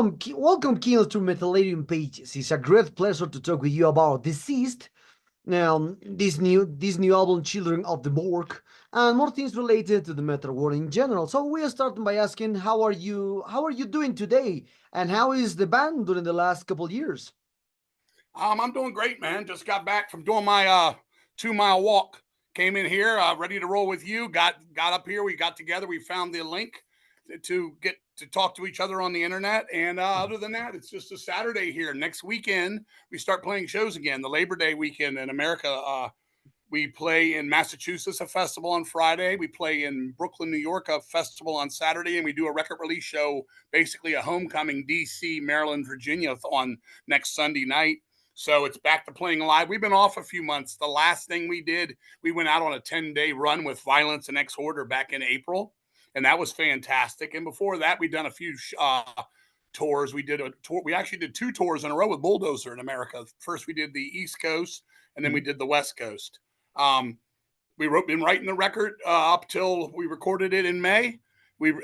welcome, Kingsley, to Methylation Pages. It's a great pleasure to talk with you about Deceased. Now, this new album, Children of the Borg, and more things related to the metal world in general. So we are starting by asking, how are you doing today, and how is the band during the last couple years? I'm doing great, man. Just got back from doing my 2 mile walk. Came in here, ready to roll with you. Got up here. We got together. We found the link to get to talk to each other on the internet. And other than that, it's just a Saturday here. Next weekend, we start playing shows again. The Labor Day weekend in America. We play in Massachusetts, a festival on Friday. We play in Brooklyn, New York, a festival on Saturday, and we do a record release show, basically a homecoming, DC, Maryland, Virginia, on next Sunday night. So it's back to playing live. We've been off a few months. The last thing we did, we went out on a 10-day run with Violence and Ex Order back in April, and that was fantastic. And before that, we've done a few tours. We did a tour. We actually did 2 tours in a row with Bulldozer in America. First, we did the East Coast, and then we did the West Coast. Um, been writing the record up till we recorded it in May. We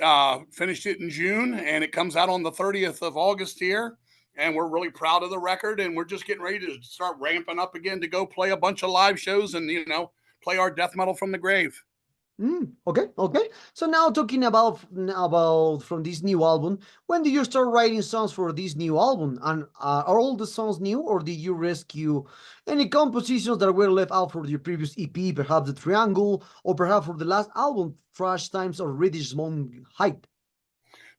finished it in June, and it comes out on the 30th of August here. And we're really proud of the record, and we're just getting ready to start ramping up again to go play a bunch of live shows and play our death metal from the grave. Okay, okay. So now talking about from this new album, when did you start writing songs for this new album? And are all the songs new, or did you rescue any compositions that were left out for your previous EP, perhaps the Triangle, or perhaps for the last album, Trash Times or Reddish Moon Height?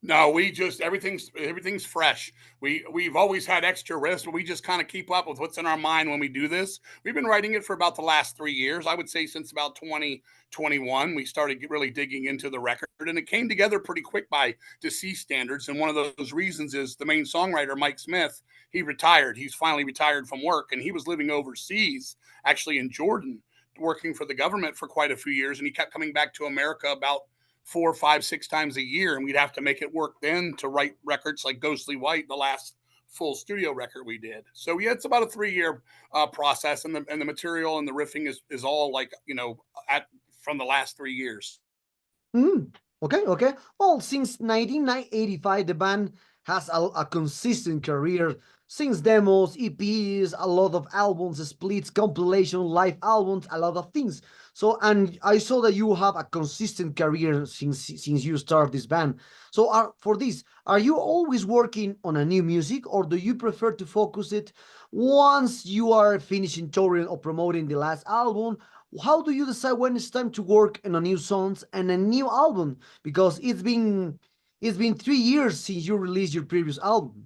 No, we just everything's fresh. We've always had extra risk, but we just kind of keep up with what's in our mind when we do this. We've been writing it for about the last 3 years. I would say since about 2021, we started really digging into the record, and it came together pretty quick by deceased standards. And one of those reasons is the main songwriter, Mike Smith. He retired. He's finally retired from work, and he was living overseas, actually in Jordan, working for the government for quite a few years, and he kept coming back to America about 4, 5, 6 times a year, and we'd have to make it work then to write records like Ghostly White, the last full studio record we did. So yeah, it's about a 3 year process, and the material and the riffing is all like at from the last 3 years. Mm, okay, okay. Well, since 1985, the band has a consistent career. Since demos, EPs, a lot of albums, splits, compilation, live albums, a lot of things. So, and I saw that you have a consistent career since you start this band. So, for this, are you always working on a new music, or do you prefer to focus it once you are finishing touring or promoting the last album? How do you decide when it's time to work on a new songs and a new album? Because it's been 3 years since you released your previous album.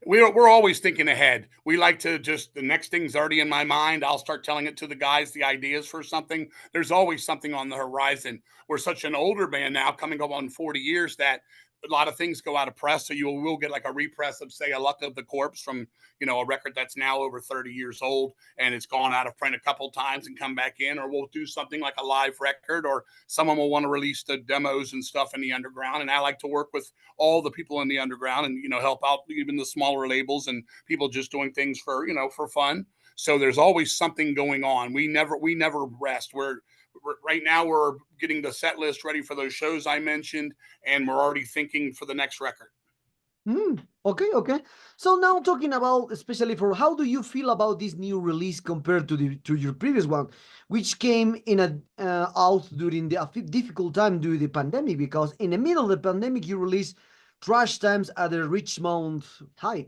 We're always thinking ahead. We like to just the next thing's already in my mind. I'll start telling it to the guys the ideas for something. There's always something on the horizon. We're such an older band now, coming up on 40 years, that a lot of things go out of press. So you will get like a repress of, say, a Luck of the Corpse from a record that's now over 30 years old, and it's gone out of print a couple times and come back in. Or we'll do something like a live record, or someone will want to release the demos and stuff in the underground. And I like to work with all the people in the underground and help out even the smaller labels and people just doing things for fun. So there's always something going on. We never rest. Right now we're getting the set list ready for those shows I mentioned, and we're already thinking for the next record. Okay, okay. So now talking about, especially for how do you feel about this new release compared to your previous one, which came in a out during the difficult time during the pandemic? Because in the middle of the pandemic, you released Trash Times at the Richmond High.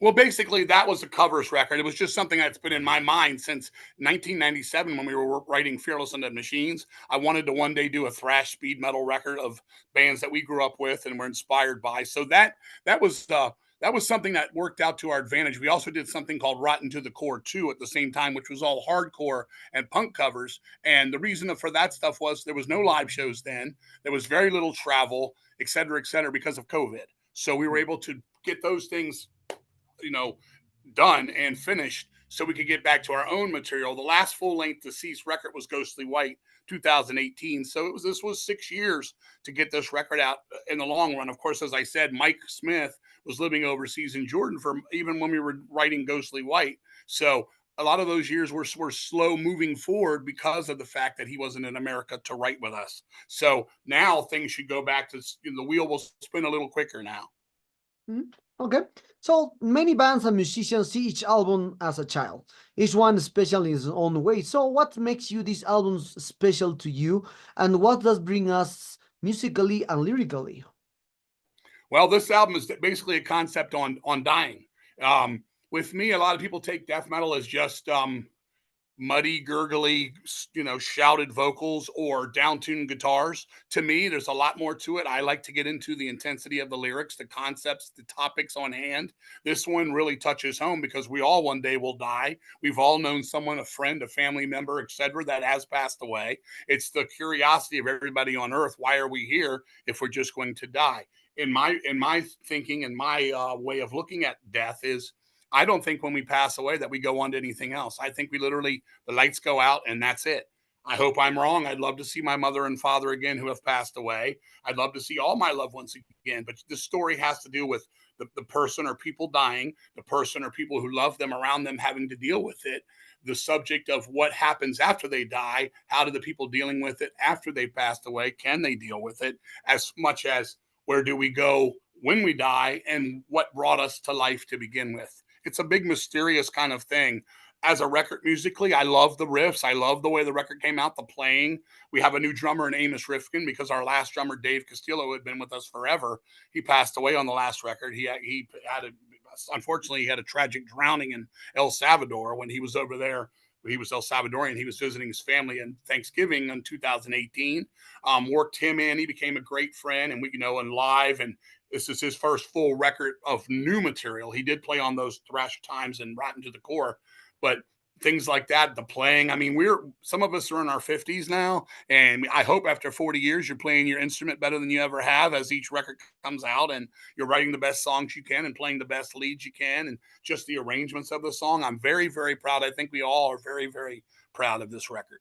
Well, basically, that was a covers record. It was just something that's been in my mind since 1997 when we were writing Fearless and Dead Machines. I wanted to one day do a thrash speed metal record of bands that we grew up with and were inspired by. So that was something that worked out to our advantage. We also did something called Rotten to the Core 2 at the same time, which was all hardcore and punk covers. And the reason for that stuff was there was no live shows then. There was very little travel, et cetera, because of COVID. So we were able to get those things you know, done and finished so we could get back to our own material. The last full length deceased record was Ghostly White, 2018. So this was 6 years to get this record out in the long run. Of course, as I said, Mike Smith was living overseas in Jordan for even when we were writing Ghostly White. So a lot of those years were slow moving forward because of the fact that he wasn't in America to write with us. So now things should go back to, the wheel will spin a little quicker now. Mhm. Okay. So many bands and musicians see each album as a child, each one special in its own way. So what makes you these albums special to you, and what does bring us musically and lyrically? Well, this album is basically a concept on dying. With me, a lot of people take death metal as just muddy, gurgly, shouted vocals or down-tuned guitars. To me, there's a lot more to it. I like to get into the intensity of the lyrics, the concepts, the topics on hand. This one really touches home because we all one day will die. We've all known someone, a friend, a family member, etc., that has passed away. It's the curiosity of everybody on earth. Why are we here if we're just going to die? In my thinking and my way of looking at death is, I don't think when we pass away that we go on to anything else. I think we literally, the lights go out and that's it. I hope I'm wrong. I'd love to see my mother and father again who have passed away. I'd love to see all my loved ones again. But this story has to do with the person or people dying, the person or people who love them around them having to deal with it, the subject of what happens after they die, how do the people dealing with it after they passed away, can they deal with it, as much as where do we go when we die and what brought us to life to begin with. It's a big mysterious kind of thing. As a record musically, I love the riffs. I love the way the record came out, the playing. We have a new drummer in Amos Rifkin because our last drummer, Dave Castillo, had been with us forever. He passed away on the last record. He had a, unfortunately, he had a tragic drowning in El Salvador when he was over there. He was El Salvadorian. He was visiting his family in Thanksgiving in 2018. Worked him in. He became a great friend, and we, and live, and this is his first full record of new material. He did play on those Thrash Times and Rotten to the Core, but things like that, the playing. I mean, some of us are in our 50s now, and I hope after 40 years you're playing your instrument better than you ever have as each record comes out, and you're writing the best songs you can and playing the best leads you can, and just the arrangements of the song. I'm very, very proud. I think we all are very, very proud of this record.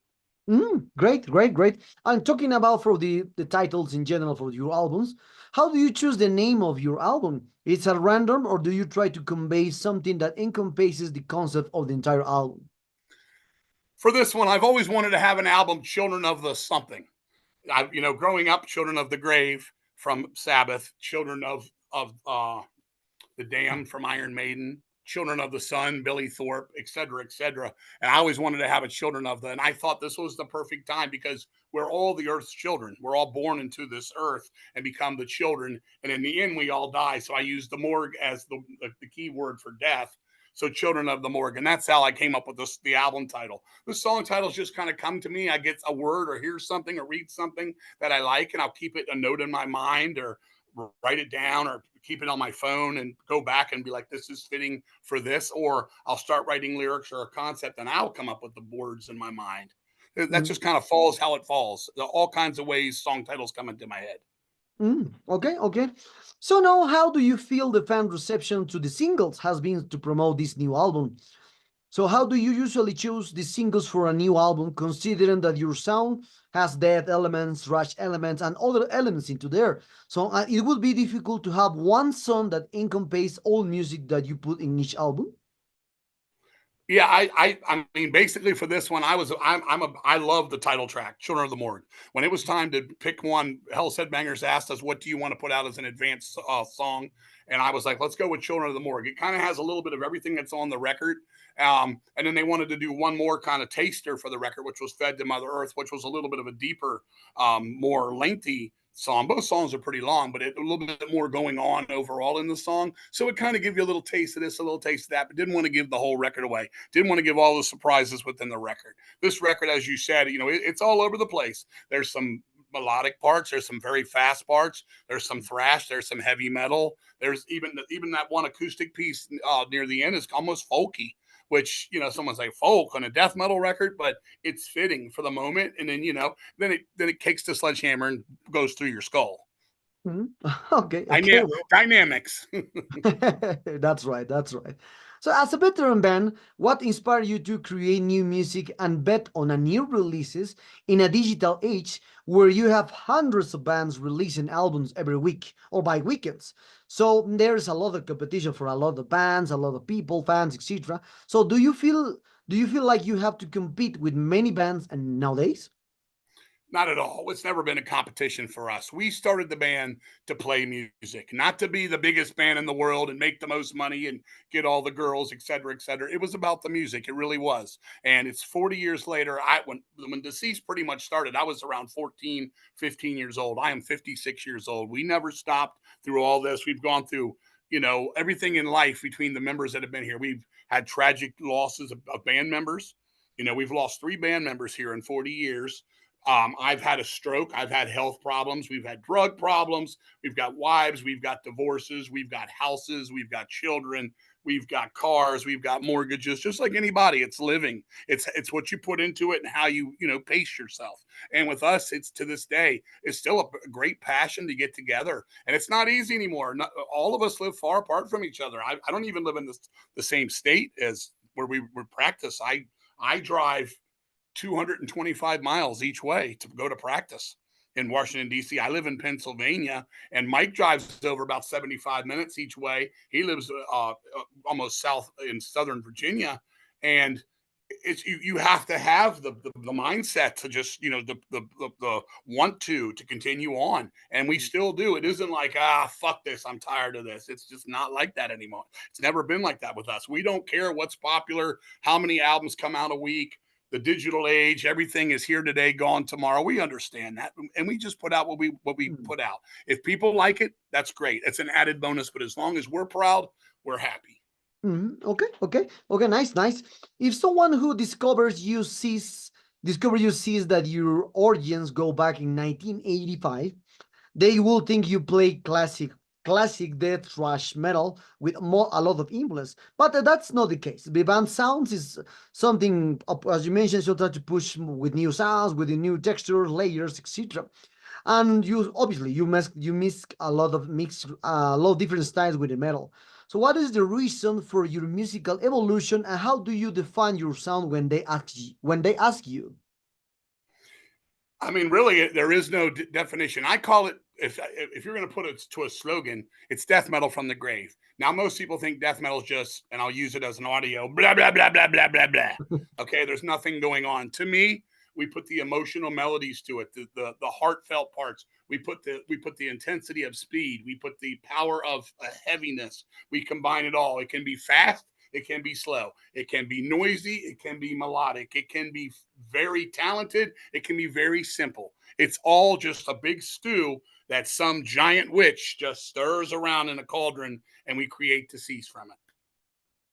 Great, great, great. And talking about for the titles in general for your albums, how do you choose the name of your album? It's a random, or do you try to convey something that encompasses the concept of the entire album? For this one, I've always wanted to have an album, Children of the Something. Growing up, Children of the Grave from Sabbath, Children of the Damned from Iron Maiden, Children of the Sun, Billy Thorpe, et cetera, et cetera. And I always wanted to have a Children of the, and I thought this was the perfect time because we're all the earth's children. We're all born into this earth and become the children. And in the end, we all die. So I used the morgue as the key word for death. So Children of the Morgue. And that's how I came up with the album title. The song titles just kind of come to me. I get a word or hear something or read something that I like, and I'll keep it a note in my mind or write it down or keep it on my phone and go back and be like, this is fitting for this. Or I'll start writing lyrics or a concept and I'll come up with the words in my mind. That Mm, just kind of falls how it falls. All kinds of ways song titles come into my head. okay, okay. So now, how do you feel the fan reception to the singles has been to promote this new album? So how do you usually choose the singles for a new album, considering that your sound has death elements, thrash elements, and other elements into there? So it would be difficult to have one song that encompasses all music that you put in each album. Yeah, I mean, basically for this one, I love the title track, Children of the Morgue. When it was time to pick one, Hell's Headbangers asked us, "What do you want to put out as an advanced song?" And I was like, "Let's go with Children of the Morgue." It kind of has a little bit of everything that's on the record, and then they wanted to do one more kind of taster for the record, which was "Fed to Mother Earth," which was a little bit of a deeper, more lengthy song. Both songs are pretty long, but a little bit more going on overall in the song. So it kind of give you a little taste of this, a little taste of that, but didn't want to give the whole record away. Didn't want to give all the surprises within the record. This record, as you said, it's all over the place. There's some melodic parts. There's some very fast parts. There's some thrash. There's some heavy metal. There's even that one acoustic piece near the end is almost folky, which someone's like folk on a death metal record, but it's fitting for the moment. And then then it kicks the sledgehammer and goes through your skull. Mhm. Okay, okay, well, Dynamics. that's right, that's right. So, as a veteran band, what inspired you to create new music and bet on a new releases in a digital age where you have hundreds of bands releasing albums every week or by weekends? So there's a lot of competition for a lot of bands, a lot of people, fans, etc. So, do you feel Do you feel like you have to compete with many bands and nowadays? Not at all. It's never been a competition for us. We started the band to play music, not to be the biggest band in the world and make the most money and get all the girls, et cetera, et cetera. It was about the music. It really was. And it's 40 years later. When Deceased pretty much started, I was around 14, 15 years old. I am 56 years old. We never stopped through all this. We've gone through, everything in life between the members that have been here. We've had tragic losses of band members. We've lost 3 band members here in 40 years. I've had a stroke. I've had health problems. We've had drug problems. We've got wives. We've got divorces. We've got houses. We've got children. We've got cars. We've got mortgages. Just like anybody, it's living. It's what you put into it and how you pace yourself. And with us, it's to this day, it's still a great passion to get together. And it's not easy anymore. Not, all of us live far apart from each other. I don't even live in the same state as where we practice. I drive 225 miles each way to go to practice in Washington, D.C. I live in Pennsylvania, and Mike drives over about 75 minutes each way. He lives almost south in Southern Virginia. And you have to have the mindset to just the want to continue on, and we still do. It isn't like, fuck this, I'm tired of this. It's just not like that anymore. It's never been like that with us. We don't care what's popular, how many albums come out a week. The digital age, everything is here today, gone tomorrow. We understand that, and we just put out what we Hmm. put out. If people like it, that's great. It's an added bonus. But as long as we're proud, we're happy. Okay, okay, okay. Nice, nice. If someone who discover you sees that your origins go back in 1985, they will think you play classic death thrash metal with a lot of influence. But that's not the case. The band sounds is something, as you mentioned, you try to push with new sounds, with the new textures, layers, etc. And you obviously you mix a lot of different styles with the metal. So what is the reason for your musical evolution, and how do you define your sound when they ask you? I mean, really, there is no definition. I call it, if you're going to put it to a slogan, it's death metal from the grave. Now, most people think death metal is just, and I'll use it as an audio, blah blah blah blah blah blah blah. Okay, there's nothing going on. To me, we put the emotional melodies to it, the heartfelt parts. We put the intensity of speed. We put the power of heaviness. We combine it all. It can be fast. It can be slow. It can be noisy. It can be melodic. It can be very talented. It can be very simple. It's all just a big stew that some giant witch just stirs around in a cauldron, and we create Deceased from it.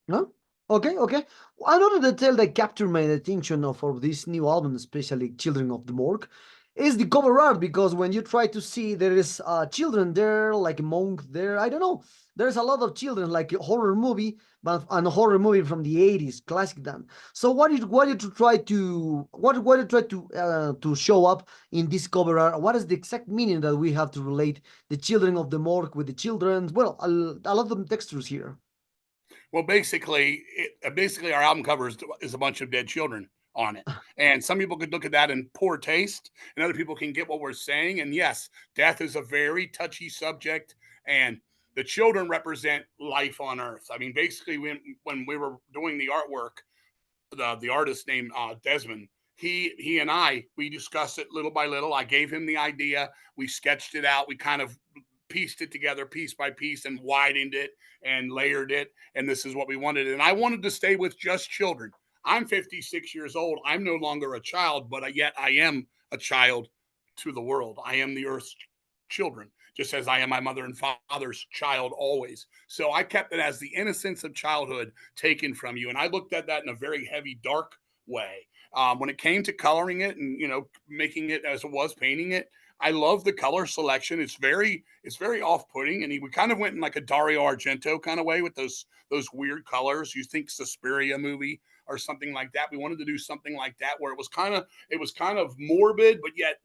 No? Okay, okay. Another detail that captured my attention of this new album, especially Children of the Morgue, is the cover art, because when you try to see there is children there, like a monk there, I don't know. There's a lot of children, like a horror movie, but a horror movie from the 80s, classic then. So what did you try to show up in this cover art? What is the exact meaning that we have to relate the children of the morgue with the children? Well, a lot of textures here. Well, basically, our album cover is a bunch of dead children on it. And some people could look at that in poor taste, and other people can get what we're saying. And yes, death is a very touchy subject, and the children represent life on Earth. I mean, basically, when we were doing the artwork, the artist named Desmond. He and we discussed it little by little. I gave him the idea. We sketched it out. We kind of pieced it together piece by piece and widened it and layered it. And this is what we wanted. And I wanted to stay with just children. I'm 56 years old. I'm no longer a child, but yet I am a child to the world. I am the Earth's children, just as I am my mother and father's child always. So I kept it as the innocence of childhood taken from you. And I looked at that in a very heavy, dark way. When it came to coloring it and making it as it was, painting it, I love the color selection. It's very off-putting, and we kind of went in like a Dario Argento kind of way with those weird colors. You think Suspiria movie or something like that. We wanted to do something like that where it was kind of morbid, but yet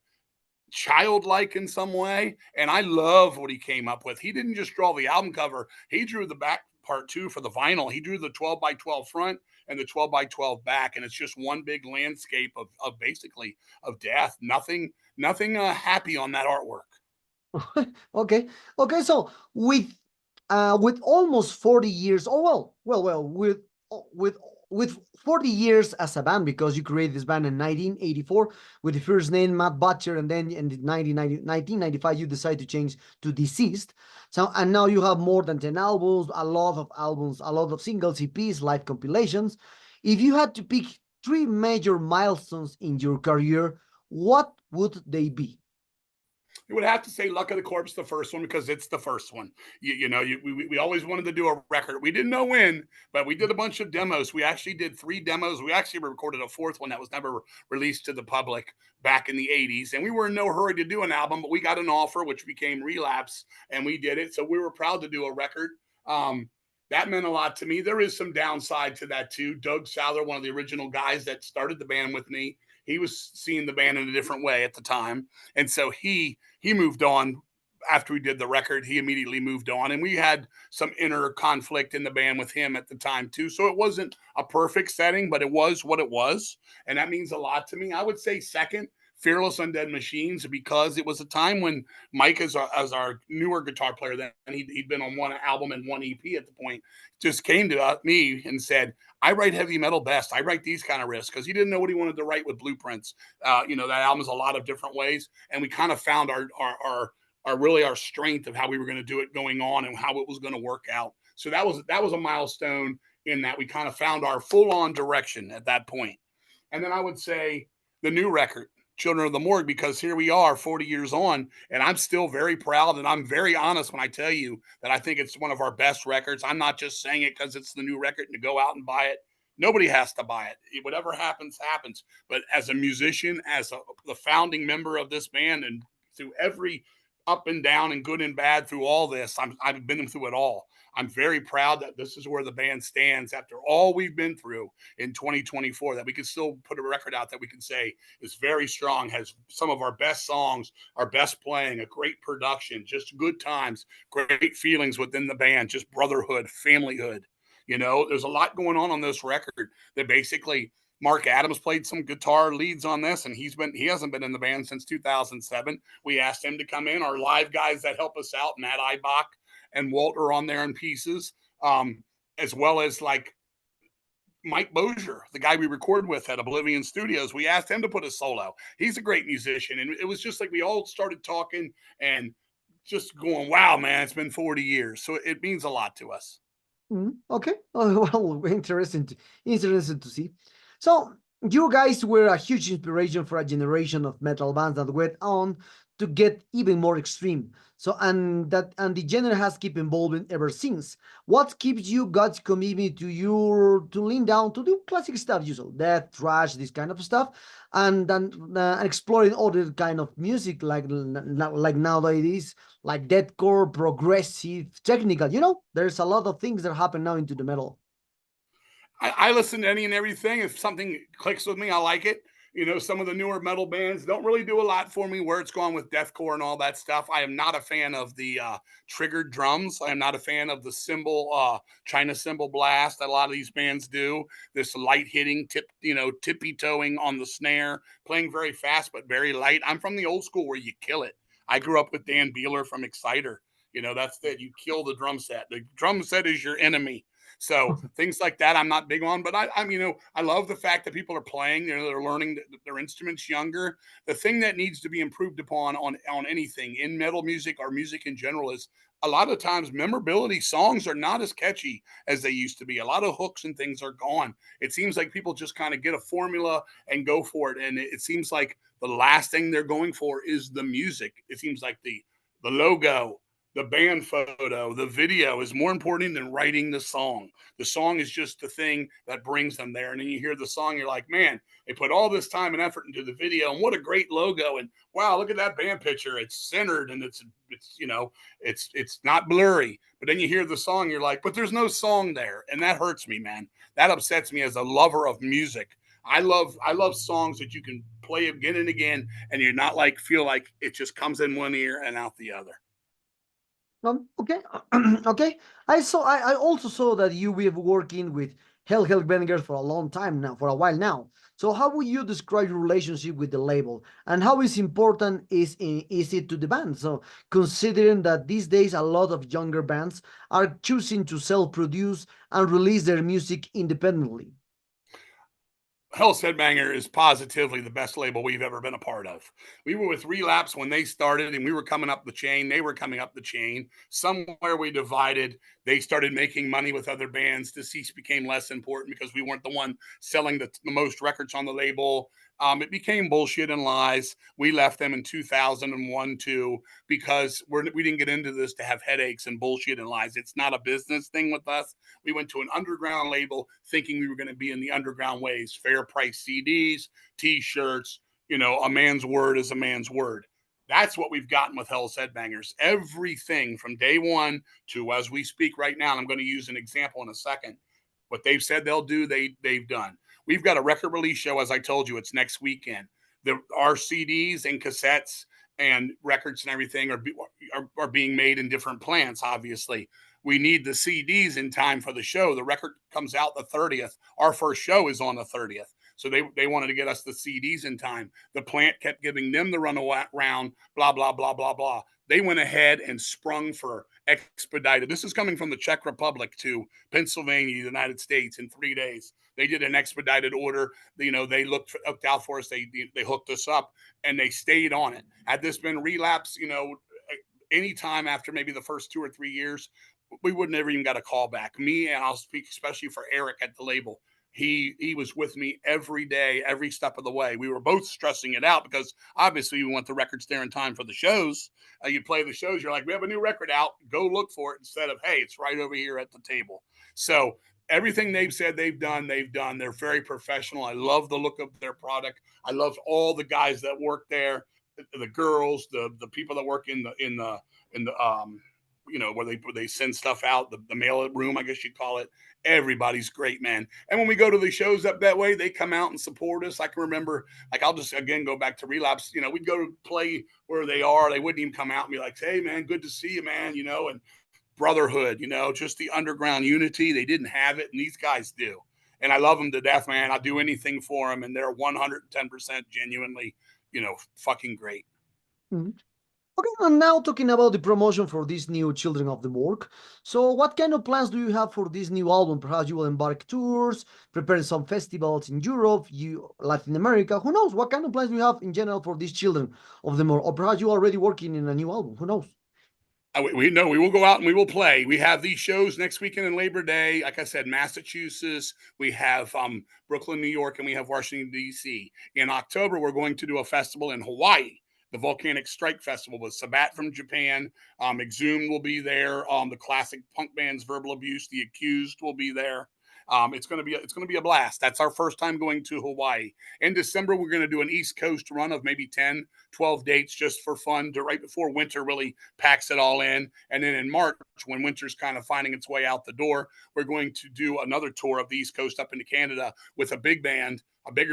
childlike in some way. And I love what he came up with. He didn't just draw the album cover, he drew the back part too for the vinyl. He drew the 12 by 12 front and the 12 by 12 back. And it's just one big landscape of basically of death. Nothing happy on that artwork. Okay, okay. So with almost 40 years, oh well, with with 40 years as a band, because you created this band in 1984 with the first name Matt Butcher, and then in the 1995 you decide to change to Deceased. So, and now you have more than 10 albums, a lot of albums, a lot of singles, EPs, live compilations. If you had to pick three major milestones in your career, what would they be? You would have to say Luck of the Corpse, the first one, because it's the first one. We always wanted to do a record. We didn't know when, but we did a bunch of demos. We actually did 3 demos. We actually recorded a fourth one that was never released to the public back in the 80s. And we were in no hurry to do an album, but we got an offer, which became Relapse, and we did it. So we were proud to do a record. That meant a lot to me. There is some downside to that too. Doug Souther, one of the original guys that started the band with me, he was seeing the band in a different way at the time, and so he moved on after we did the record. He immediately moved on, and we had some inner conflict in the band with him at the time too. So it wasn't a perfect setting, but it was what it was, and that means a lot to me. I would say second, Fearless Undead Machines, because it was a time when Mike, as our newer guitar player, then he'd been on one album and one EP at the point, just came to me and said, I write heavy metal best. I write these kind of riffs, because he didn't know what he wanted to write with Blueprints. That album is a lot of different ways, and we kind of found our really our strength of how we were going to do it going on and how it was going to work out. So that was a milestone in that we kind of found our full on direction at that point. And then I would say the new record, Children of the Morgue, because here we are 40 years on, and I'm still very proud, and I'm very honest when I tell you that I think it's one of our best records. I'm not just saying it because it's the new record and to go out and buy it. Nobody has to buy it. Whatever happens, happens. But as a musician, the founding member of this band, and through every up and down and good and bad through all this, I've been through it all. I'm very proud that this is where the band stands after all we've been through in 2024, that we can still put a record out that we can say is very strong, has some of our best songs, our best playing, a great production, just good times, great feelings within the band, just brotherhood, familyhood. There's a lot going on this record that basically Mark Adams played some guitar leads on this, and he hasn't been in the band since 2007. We asked him to come in. Our live guys that help us out, Matt Eibach and Walt, are on there in pieces, as well as like Mike Bozier, the guy we recorded with at Oblivion Studios. We asked him to put a solo. He's a great musician, and it was just like we all started talking and just going, wow, man, it's been 40 years. So it means a lot to us. Okay. Well, interesting to see. So you guys were a huge inspiration for a generation of metal bands that went on to get even more extreme. So and the genre has kept evolving ever since. What keeps you God's commitment to lean down to do classic stuff, usual death, thrash, this kind of stuff, and then exploring other kind of music like nowadays, like deathcore, progressive, technical. There's a lot of things that happen now into the metal. I listen to any and everything. If something clicks with me, I like it. Some of the newer metal bands don't really do a lot for me where it's gone with deathcore and all that stuff. I am not a fan of the triggered drums. I am not a fan of the cymbal, China cymbal blast that a lot of these bands do. This light hitting, tippy toeing on the snare, playing very fast but very light. I'm from the old school where you kill it. I grew up with Dan Beeler from Exciter. That's that you kill the drum set. The drum set is your enemy. So things like that, I'm not big on. But I love the fact that people are playing. They're learning their instruments younger. The thing that needs to be improved upon on anything in metal music or music in general is a lot of times memorability. Songs are not as catchy as they used to be. A lot of hooks and things are gone. It seems like people just kind of get a formula and go for it. And it seems like the last thing they're going for is the music. It seems like the logo, the band photo, the video is more important than writing the song. The song is just the thing that brings them there. And then you hear the song, you're like, man, they put all this time and effort into the video, and what a great logo. And wow, look at that band picture. It's centered and it's not blurry. But then you hear the song, you're like, but there's no song there. And that hurts me, man. That upsets me as a lover of music. I love songs that you can play again and again, and you're not like feel like it just comes in one ear and out the other. Okay, okay. I also saw that you were working with Hellbangers for a long time now, for a while now. So how would you describe your relationship with the label, and how is important is it to the band? So considering that these days a lot of younger bands are choosing to self-produce and release their music independently. Hell's Headbanger is positively the best label we've ever been a part of. We were with Relapse when they started, and we were coming up the chain. They were coming up the chain. Somewhere we divided. They started making money with other bands. Deceased became less important because we weren't the one selling the most records on the label. It became bullshit and lies. We left them in 2001 too because we didn't get into this to have headaches and bullshit and lies. It's not a business thing with us. We went to an underground label thinking we were going to be in the underground ways, fair price CDs, T-shirts. A man's word is a man's word. That's what we've gotten with Hell's Headbangers. Everything from day one to as we speak right now, and I'm going to use an example in a second. What they've said they'll do, they've done. We've got a record release show, as I told you, it's next weekend. Our CDs and cassettes and records and everything are being made in different plants, obviously. We need the CDs in time for the show. The record comes out the 30th. Our first show is on the 30th. So they wanted to get us the CDs in time. The plant kept giving them the runaround, blah, blah, blah, blah, blah. They went ahead and sprung for expedited. This is coming from the Czech Republic to Pennsylvania, the United States in 3 days. They did an expedited order. They looked out for us. They hooked us up and they stayed on it. Had this been Relapse, any time after maybe the first 2 or 3 years, we would never even got a call back. Me, and I'll speak especially for Eric at the label. He was with me every day, every step of the way. We were both stressing it out because obviously we want the records there in time for the shows. You play the shows, you're like, we have a new record out, go look for it, instead of, hey, it's right over here at the table. So everything they've said they've done, they've done. They're very professional. I love the look of their product. I love all the guys that work there, the girls, the people that work in the where they send stuff out, the mail room, I guess you'd call it. Everybody's great, man. And when we go to the shows up that way, they come out and support us. I can remember, like, I'll just again go back to Relapse. We'd go to play where they are. They wouldn't even come out and be like, hey, man, good to see you, man. And brotherhood, just the underground unity. They didn't have it, and these guys do. And I love them to death, man. I'll do anything for them, and they're 110% genuinely, fucking great. Mhm. Okay, and now talking about the promotion for this new Children of the Morgue. So, what kind of plans do you have for this new album? Perhaps you will embark tours, prepare some festivals in Europe, Latin America. Who knows? What kind of plans do you have in general for these Children of the Morgue? Or perhaps you are already working in a new album. Who knows? We know we will go out and we will play. We have these shows next weekend in Labor Day. Like I said, Massachusetts, we have Brooklyn, New York, and we have Washington, D.C. In October, we're going to do a festival in Hawaii, the Volcanic Strike Festival with Sabat from Japan. Exhumed will be there. The classic punk bands Verbal Abuse, The Accused will be there. It's gonna be a blast. That's our first time going to Hawaii. In December, we're gonna do an East Coast run of maybe 10, 12 dates just for fun, right before winter really packs it all in. And then in March, when winter's kind of finding its way out the door, we're going to do another tour of the East Coast up into Canada with a bigger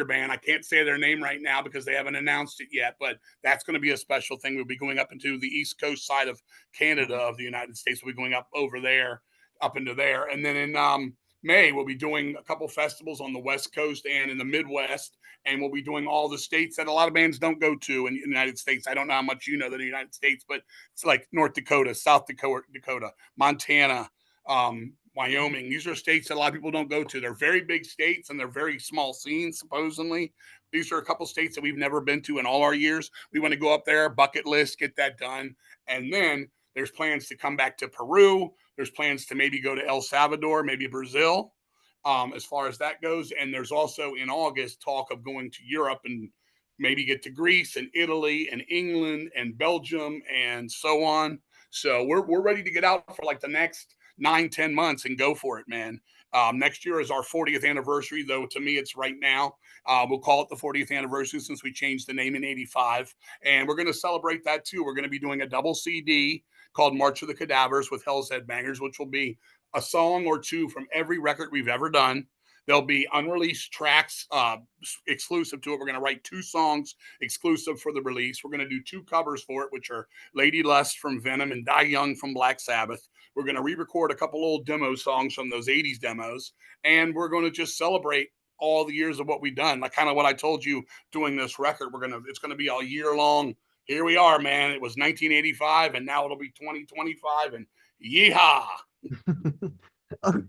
band. I can't say their name right now because they haven't announced it yet, but that's going to be a special thing. We'll be going up into the East Coast side of Canada of the United States. We'll be going up over there, up into there. And then in May, we'll be doing a couple festivals on the West Coast and in the Midwest, and we'll be doing all the states that a lot of bands don't go to in the United States. I don't know how much you know the United States, but it's like North Dakota, South Dakota, Montana, Wyoming. These are states that a lot of people don't go to. They're very big states and they're very small scenes, supposedly. These are a couple states that we've never been to in all our years. We want to go up there, bucket list, get that done. And then there's plans to come back to Peru. There's plans to maybe go to El Salvador, maybe Brazil, as far as that goes. And there's also in August talk of going to Europe and maybe get to Greece and Italy and England and Belgium and so on. So we're ready to get out for like the next 9-10 months and go for it, man. Next year is our 40th anniversary, though to me it's right now. We'll call it the 40th anniversary since we changed the name in '85, and we're going to celebrate that too. We're going to be doing a double CD called March of the Cadavers with Hell's Headbangers, which will be a song or two from every record we've ever done. There'll be unreleased tracks exclusive to it. We're going to write 2 songs exclusive for the release. We're going to do 2 covers for it, which are Lady Lust from Venom and Die Young from Black Sabbath. We're going to re-record a couple old demo songs from those 80s demos, and we're going to just celebrate all the years of what we've done. Like kind of what I told you doing this record. It's going to be a year long. Here we are, man. It was 1985, and now it'll be 2025, and yeehaw.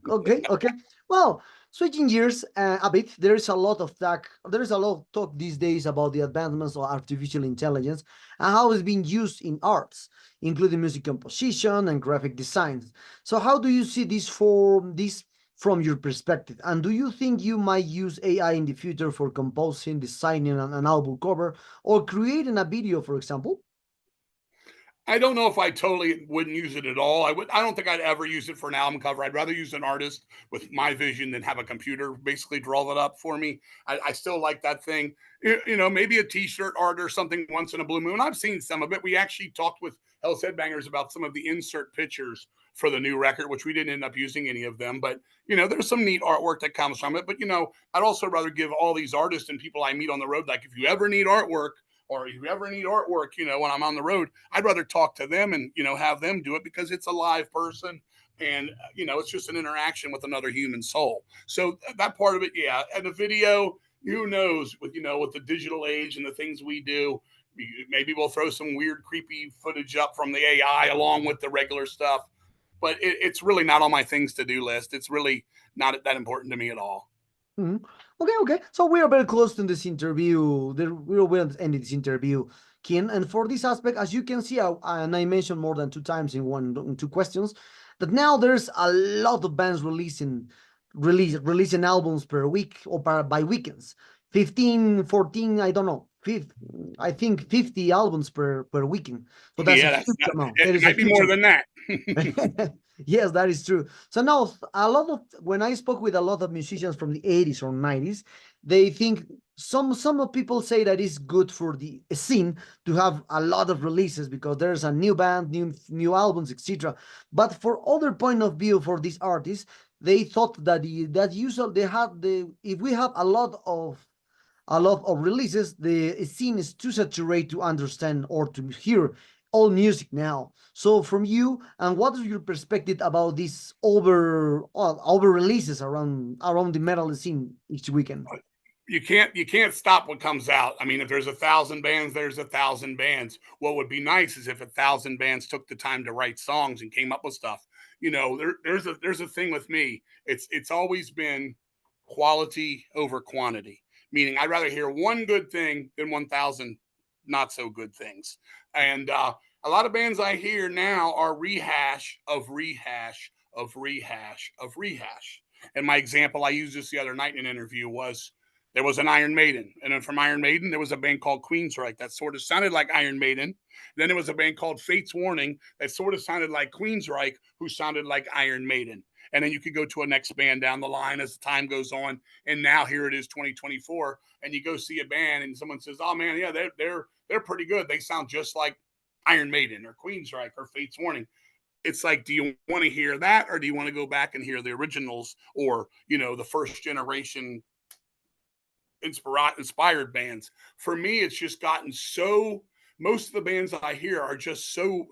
Okay, okay. Well, Switching gears a bit, there is a lot of talk. There is a lot of talk these days about the advancements of artificial intelligence and how it's being used in arts, including music composition and graphic design. So, how do you see this from your perspective? And do you think you might use AI in the future for composing, designing an album cover, or creating a video, for example? I don't know if I totally wouldn't use it at all. I don't think I'd ever use it for an album cover. I'd rather use an artist with my vision than have a computer basically draw that up for me. I still like that thing. Maybe a T-shirt art or something once in a blue moon. I've seen some of it. We actually talked with Hell's Headbangers about some of the insert pictures for the new record, which we didn't end up using any of them. But there's some neat artwork that comes from it. But I'd also rather give all these artists and people I meet on the road, like, if you ever need artwork, or if you ever need artwork, when I'm on the road, I'd rather talk to them and, have them do it, because it's a live person, and, it's just an interaction with another human soul. So that part of it, yeah. And the video, who knows, with the digital age and the things we do, maybe we'll throw some weird, creepy footage up from the AI along with the regular stuff. But it's really not on my things to do list. It's really not that important to me at all. Mhm. Okay, okay. So we are very close to this interview. We will end this interview, Ken. And for this aspect, as you can see, and I mentioned more than two times in two questions, that now there's a lot of bands releasing albums per week or by weekends. 15, 14, I don't know. I think 50 albums per weekend. So that's a Yeah, huge amount. That it is a might be huge more amount. than that. Yes, that is true. So now, a lot of when I spoke with a lot of musicians from the 80s or 90s, they think some of people say that it's good for the scene to have a lot of releases because there's a new band, new albums, etc. But for other point of view for these artists, they thought that that usually they have the if we have a lot of releases, the scene is too saturated to understand or to hear all music now. So from you, and what is your perspective about these over releases around the metal scene each weekend? You can't stop what comes out. I mean, if there's 1,000 bands, there's 1,000 bands. What would be nice is if 1,000 bands took the time to write songs and came up with stuff. There's a thing with me. It's always been quality over quantity. Meaning, I'd rather hear one good thing than 1,000 not so good things. And a lot of bands I hear now are rehash of rehash of rehash of rehash. And my example I used this the other night in an interview was, there was an Iron Maiden, and then from Iron Maiden there was a band called Queensryche that sort of sounded like Iron Maiden. Then there was a band called Fate's Warning that sort of sounded like Queensryche, who sounded like Iron Maiden. And then you could go to a next band down the line as the time goes on. And now here it is, 2024, and you go see a band, and someone says, "Oh man, yeah, they're pretty good. They sound just like Iron Maiden or Queensryche or Fate's Warning." It's like, do you want to hear that, or do you want to go back and hear the originals, or the first generation inspired bands? For me, it's just gotten so. Most of the bands I hear are just so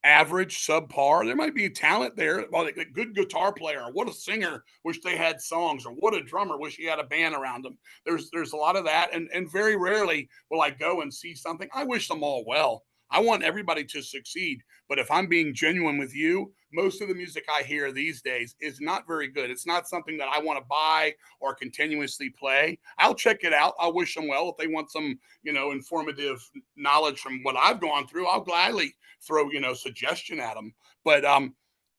average, subpar. There might be talent there, like a good guitar player, or what a singer, wish they had songs, or what a drummer, wish he had a band around them. There's a lot of that, and very rarely will I go and see something. I wish them all well. I want everybody to succeed. But if I'm being genuine with you, most of the music I hear these days is not very good. It's not something that I want to buy or continuously play. I'll check it out. I'll wish them well. If they want some, informative knowledge from what I've gone through, I'll gladly throw, suggestion at them. But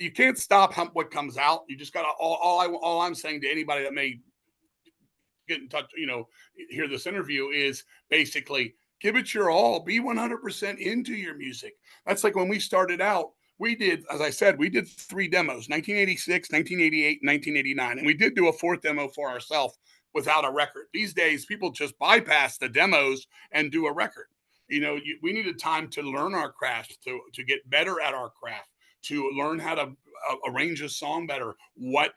you can't stop what comes out. You just got to, all I'm saying to anybody that may get in touch, hear this interview, is basically give it your all. Be 100% into your music. That's like when we started out. We did, as I said, we did 3 demos: 1986, 1988, 1989. And we did do a fourth demo for ourselves without a record. These days, people just bypass the demos and do a record. We needed time to learn our craft, to get better at our craft, to learn how to arrange a song better, what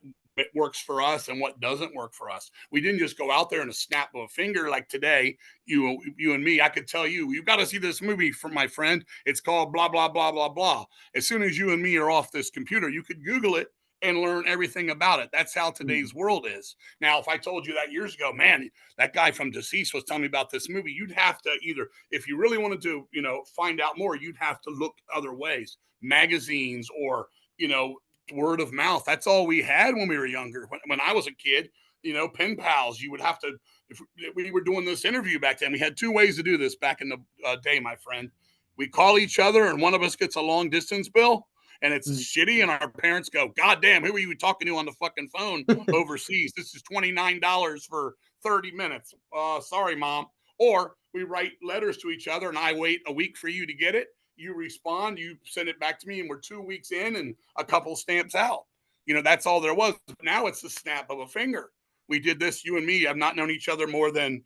works for us and what doesn't work for us. We didn't just go out there in a snap of a finger like today. You and me, I could tell you've got to see this movie from my friend. It's called blah blah blah blah blah. As soon as you and me are off this computer, you could Google it and learn everything about it. That's how today's world is. Now, if I told you that years ago, man, that guy from Deceased was telling me about this movie, you'd have to either, if you really wanted to, find out more, you'd have to look other ways, magazines, or, word of mouth. That's all we had when we were younger. When I was a kid, pen pals. You would have to, if we were doing this interview back then, we had two ways to do this back in the day, my friend. We call each other and one of us gets a long distance bill and it's Mm. shitty. And our parents go, God damn, who are you talking to on the fucking phone overseas? This is $29 for 30 minutes. Sorry, mom. Or we write letters to each other and I wait a week for you to get it. You respond, you send it back to me, and we're 2 weeks in and a couple stamps out. That's all there was. But now it's the snap of a finger. We did this, you and me. I've not known each other more than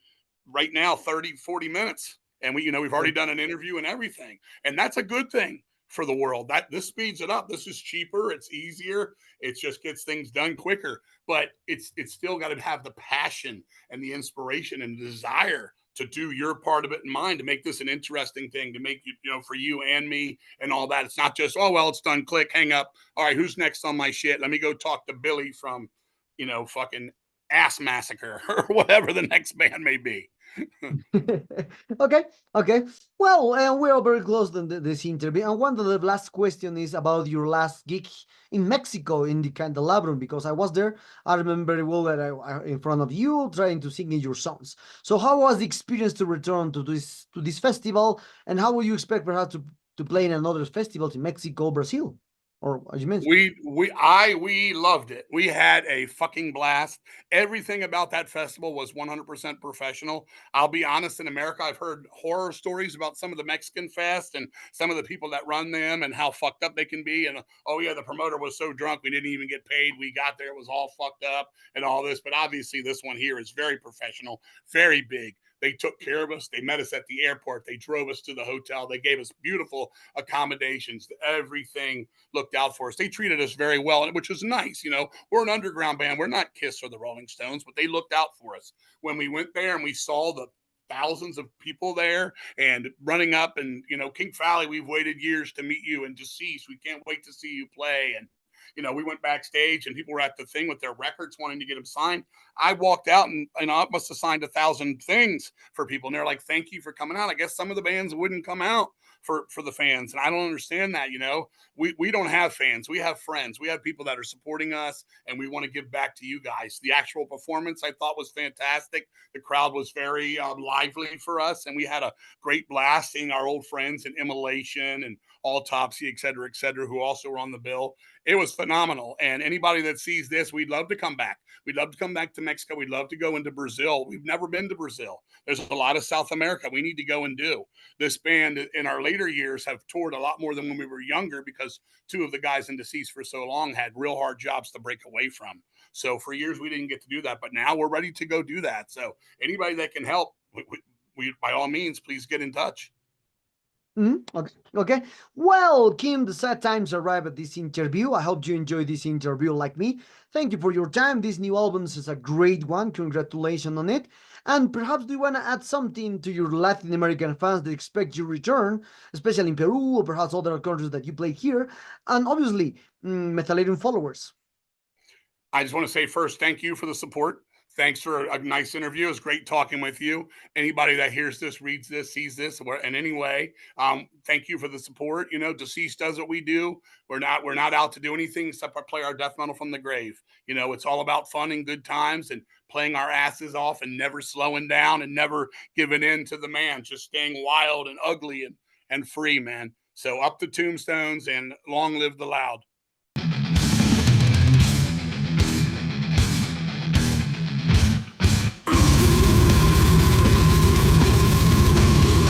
right now 30, 40 minutes. And we've already done an interview and everything. And that's a good thing for the world. That this speeds it up. This is cheaper, it's easier, it just gets things done quicker. But it's still got to have the passion and the inspiration and the desire to do your part of it in mind, to make this an interesting thing, to make for you and me and all that. It's not just, oh well, it's done, click, hang up. All right, who's next on my shit? Let me go talk to Billy from fucking Ass Massacre or whatever the next band may be. Okay, okay. Well, we are very close to this interview. And one of the last question is about your last gig in Mexico in the Candelabrum, because I was there. I remember very well that I in front of you trying to sing your songs. So how was the experience to return to this festival, and how will you expect perhaps to play in another festivals in Mexico, Brazil, or as you mentioned? We loved it. We had a fucking blast. Everything about that festival was 100% professional. I'll be honest, in America, I've heard horror stories about some of the Mexican fest and some of the people that run them and how fucked up they can be. And oh yeah, the promoter was so drunk we didn't even get paid. We got there, it was all fucked up and all this. But obviously, this one here is very professional, very big. They took care of us. They met us at the airport. They drove us to the hotel. They gave us beautiful accommodations. Everything looked out for us. They treated us very well, which was nice. We're an underground band. We're not Kiss or the Rolling Stones, but they looked out for us. When we went there and we saw the thousands of people there and running up, and King Fowley, we've waited years to meet you, and Deceased, we can't wait to see you play. And we went backstage and people were at the thing with their records wanting to get them signed. I walked out and I must have signed 1,000 things for people. And they're like, thank you for coming out. I guess some of the bands wouldn't come out for the fans. And I don't understand that. We don't have fans. We have friends. We have people that are supporting us, and we want to give back to you guys. The actual performance I thought was fantastic. The crowd was very lively for us, and we had a great blast seeing our old friends in Immolation and Autopsy, et cetera, who also were on the bill. It was phenomenal. And anybody that sees this, we'd love to come back. We'd love to come back to Mexico. We'd love to go into Brazil. We've never been to Brazil. There's a lot of South America we need to go and do. This band in our later years have toured a lot more than when we were younger, because two of the guys in Deceased for so long had real hard jobs to break away from. So for years we didn't get to do that, but now we're ready to go do that. So anybody that can help, we by all means, please get in touch. Okay. Okay. Well, Kim, the sad times arrive at this interview. I hope you enjoyed this interview like me. Thank you for your time. This new album is a great one. Congratulations on it. And perhaps do you want to add something to your Latin American fans that expect your return, especially in Peru or perhaps other countries that you play here, and obviously Metallarium followers? I just want to say first, thank you for the support. Thanks for a nice interview. It was great talking with you. Anybody that hears this, reads this, sees this, or in any way, thank you for the support. Deceased does what we do. We're not out to do anything except play our death metal from the grave. It's all about fun and good times and playing our asses off and never slowing down and never giving in to the man, just staying wild and ugly and free, man. So up the tombstones and long live the loud.